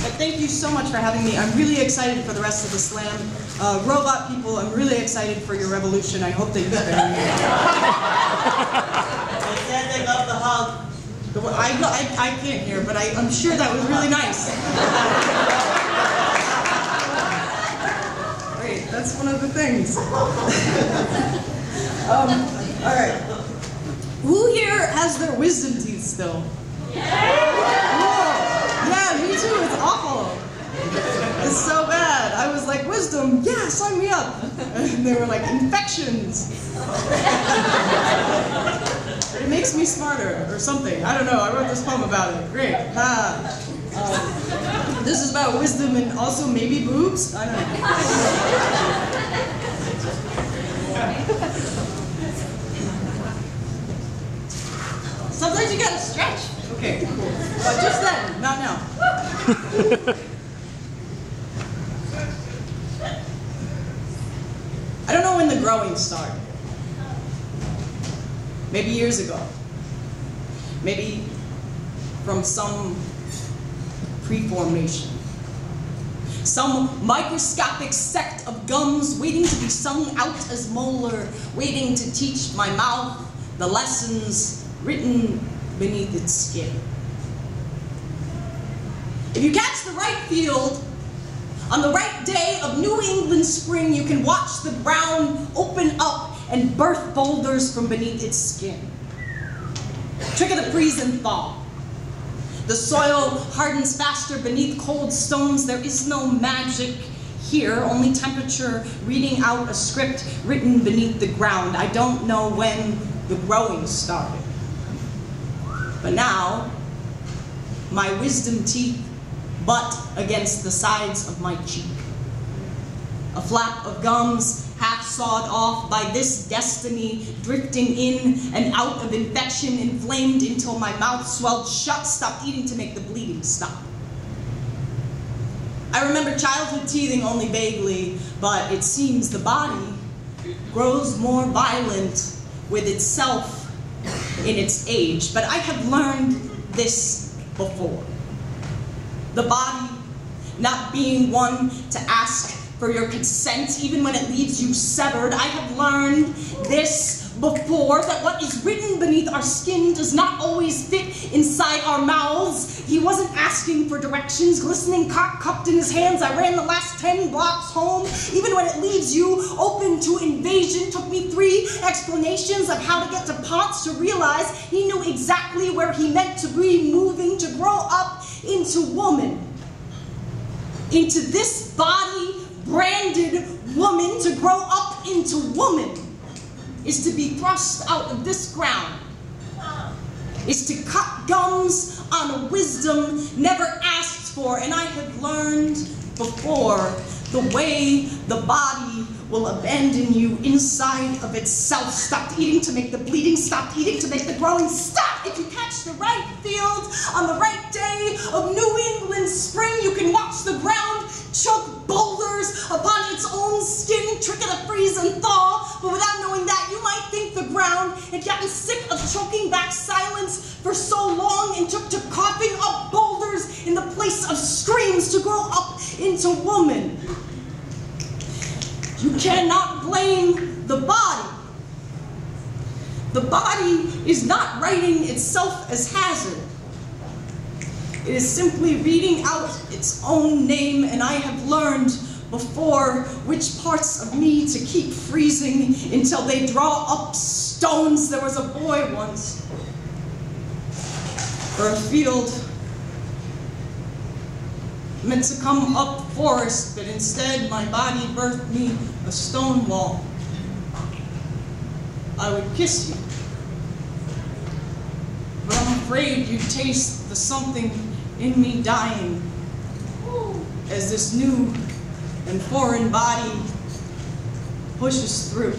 But thank you so much for having me. I'm really excited for the rest of the slam. Robot people, I'm really excited for your revolution. I hope that you spare me. They said they love the hug. I can't hear, but I'm sure that was really nice. Great, that's one of the things. All right. Who here has their wisdom teeth still? Yeah, me too, it's awful. It's so bad. I was like, wisdom, yeah, sign me up. And they were like, infections. It makes me smarter, or something. I don't know, I wrote this poem about it. Great. This is about wisdom and also maybe boobs? I don't know. Sometimes you gotta stretch. Okay, cool. But just then, not now. I don't know when the growing started. Maybe years ago. Maybe from some pre-formation. Some microscopic sect of gums waiting to be sung out as molar, waiting to teach my mouth the lessons written beneath its skin. If you catch the right field, on the right day of New England spring, you can watch the ground open up and birth boulders from beneath its skin. Trick of the freeze and thaw. The soil hardens faster beneath cold stones. There is no magic here, only temperature reading out a script written beneath the ground. I don't know when the growing started. But now, my wisdom teeth butt against the sides of my cheek. A flap of gums half sawed off by this destiny, drifting in and out of infection, inflamed until my mouth swelled shut, stopped eating to make the bleeding stop. I remember childhood teething only vaguely, but it seems the body grows more violent with itself in its age. But I have learned this before. The body not being one to ask for your consent, even when it leaves you severed. I have learned this before, that what is written beneath our skin does not always fit inside our mouths. He wasn't asking for directions, glistening cock cupped in his hands. I ran the last 10 blocks home. Even when it leaves you open to invasion, took me 3 explanations of how to get to Ponce to realize he knew exactly where he meant to be moving, to grow up into woman. Into this body branded woman, to grow up into woman, is to be thrust out of this ground, is to cut gums on a wisdom never asked for. And I have learned before the way the body will abandon you inside of itself. Stopped eating to make the bleeding, stopped eating to make the growing. Stop! If you catch the right field on the right day of New England spring, you can watch the ground choke boulders upon its own skin, trick of the freeze and thaw. But without knowing that, you might think the ground had gotten sick of choking back silence for so long and took to coughing up boulders in the place of screams to grow up into woman. You cannot blame the body. The body is not writing itself as hazard. It is simply reading out its own name, and I have learned before which parts of me to keep freezing until they draw up stones. There was a boy once, or a field meant to come up forest, but instead my body birthed me a stone wall. I would kiss you, but I'm afraid you'd taste the something in me dying as this new and foreign body pushes through.